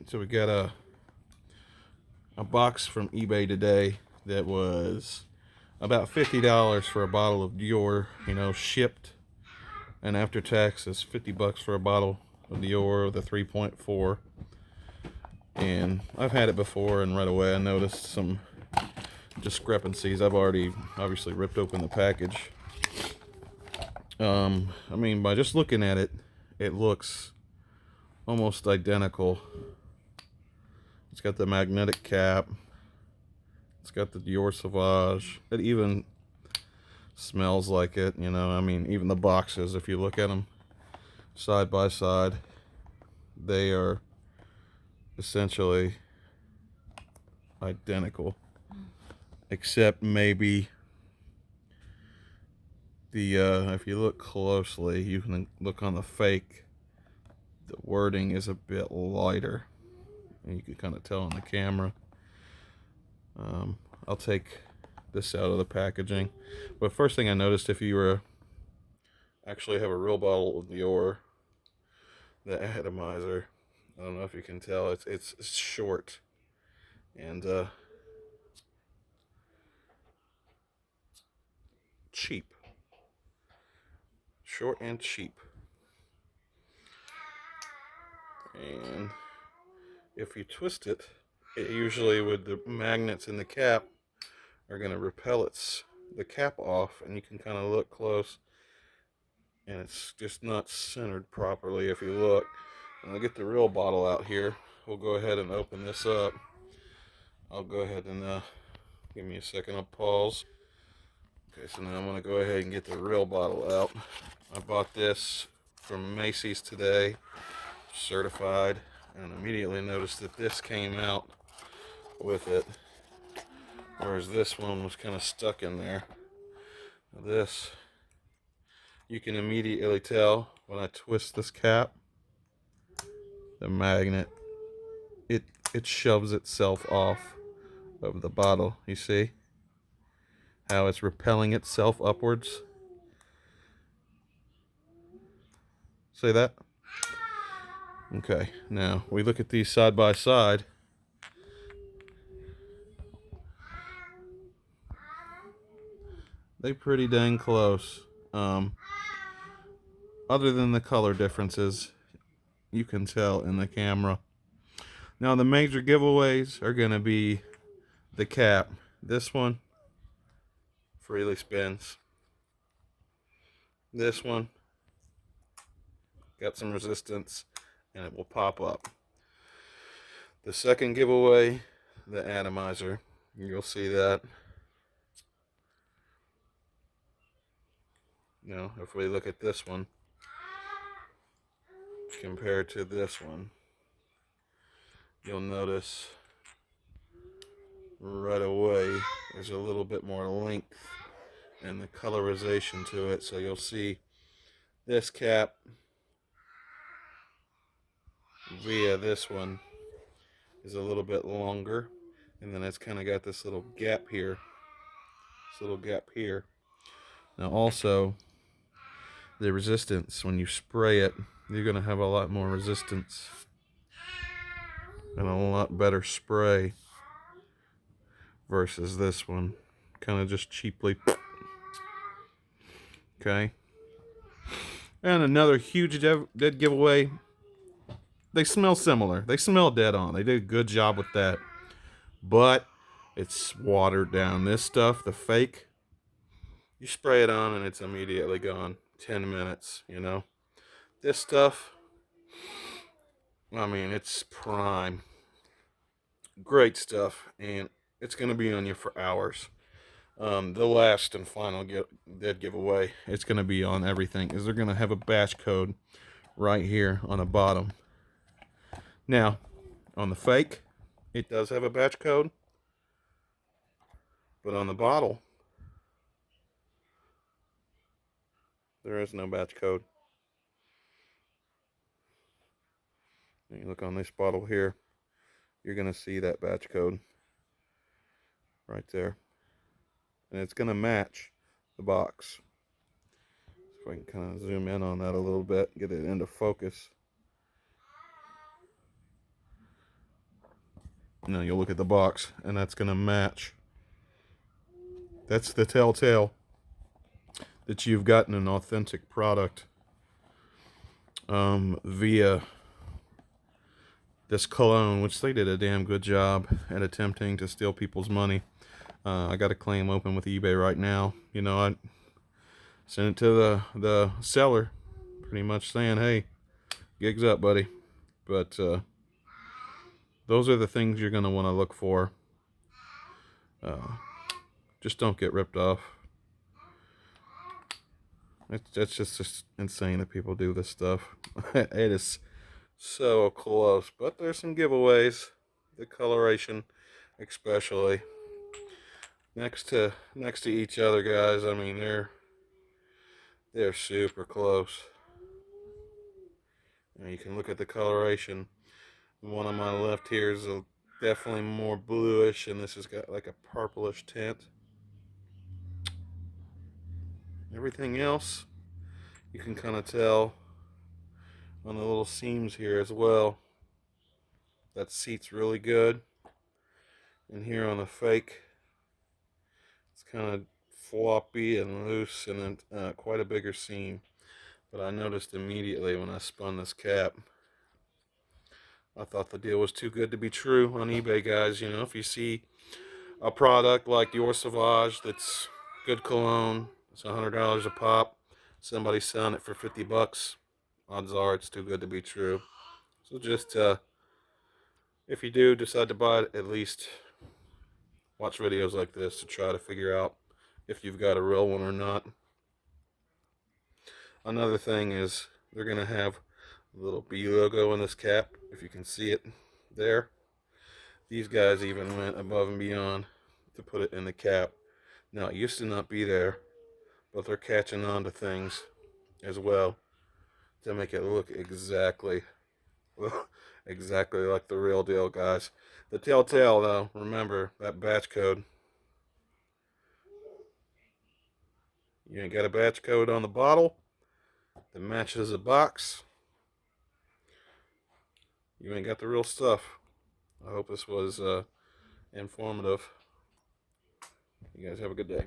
So we got a box from eBay today that was about $50 for a bottle of Dior, shipped, and after tax is $50 for a bottle of Dior, the 3.4. And I've had it before, and right away I noticed some discrepancies. I've already obviously ripped open the package. I mean, by just looking at it, it looks almost identical. It's got the magnetic cap. It's got the Dior Sauvage. It even smells like it, I mean, even the boxes, if you look at them side by side, they are essentially identical, except maybe the if you look closely, you can look on the fake, the wording is a bit lighter, and you can kind of tell on the camera. I'll take this out of the packaging, but first thing I noticed, if you were actually have a real bottle of Dior, the atomizer, I don't know if you can tell, it's short and cheap. Short and cheap. And if you twist it, it usually, with the magnets in the cap, are going to repel the cap off, and you can kind of look close, and it's just not centered properly if you look. And I'll get the real bottle out here. We'll go ahead and open this up. I'll go ahead and give me a second, I'll pause. Okay, so now I'm going to go ahead and get the real bottle out. I bought this from Macy's today, certified, and immediately noticed that this came out with it, whereas this one was kind of stuck in there. Now this, you can immediately tell when I twist this cap, the magnet, it shoves itself off of the bottle. You see how it's repelling itself upwards? See that? Okay, now we look at these side by side. They pretty dang close. Other than the color differences, you can tell in the camera. Now the major giveaways are going to be the cap. This one freely spins. This one got some resistance and it will pop up. The second giveaway, the atomizer, you'll see that. Now if we look at this one compared to this one, you'll notice right away there's a little bit more length and the colorization to it. So you'll see this cap via this one is a little bit longer, and then it's kind of got this little gap here, Now also the resistance, when you spray it, you're going to have a lot more resistance and a lot better spray versus this one, kind of just cheaply. Okay. And another huge dead giveaway, they smell similar. They smell dead on. They did a good job with that. But it's watered down. This stuff, the fake, you spray it on and it's immediately gone. 10 minutes, This stuff, I mean, it's prime. Great stuff. And it's going to be on you for hours. The last and final dead giveaway, it's going to be on everything, is they're going to have a batch code right here on the bottom. Now, on the fake, it does have a batch code, but on the bottle, there is no batch code. And you look on this bottle here, you're going to see that batch code right there. And it's going to match the box. So if I can kind of zoom in on that a little bit, get it into focus. you'll look at the box, and that's going to match. That's the telltale that you've gotten an authentic product via this cologne, which they did a damn good job at attempting to steal people's money. I got a claim open with eBay right now. I sent it to the seller, pretty much saying, hey, gig's up, buddy. But those are the things you're going to want to look for. Just don't get ripped off. That's just insane that people do this stuff. It is so close. But there's some giveaways. The coloration especially. Next to each other, guys. I mean, they're super close. And you can look at the coloration. The one on my left here is definitely more bluish, and this has got like a purplish tint. Everything else, you can kind of tell on the little seams here as well. That seat's really good. And here on the fake, it's kind of floppy and loose, and then quite a bigger seam. But I noticed immediately when I spun this cap, I thought the deal was too good to be true on eBay, guys. If you see a product like Dior Sauvage that's good cologne, it's $100 a pop, somebody's selling it for 50 bucks, odds are it's too good to be true. So just if you do decide to buy it, at least watch videos like this to try to figure out if you've got a real one or not. Another thing is they're going to have a little B logo in this cap, if you can see it there. These guys even went above and beyond to put it in the cap. Now, it used to not be there, but they're catching on to things as well to make it look exactly like the real deal, guys. The telltale, though, remember that batch code. You ain't got a batch code on the bottle that matches the box, you ain't got the real stuff. I hope this was informative. You guys have a good day.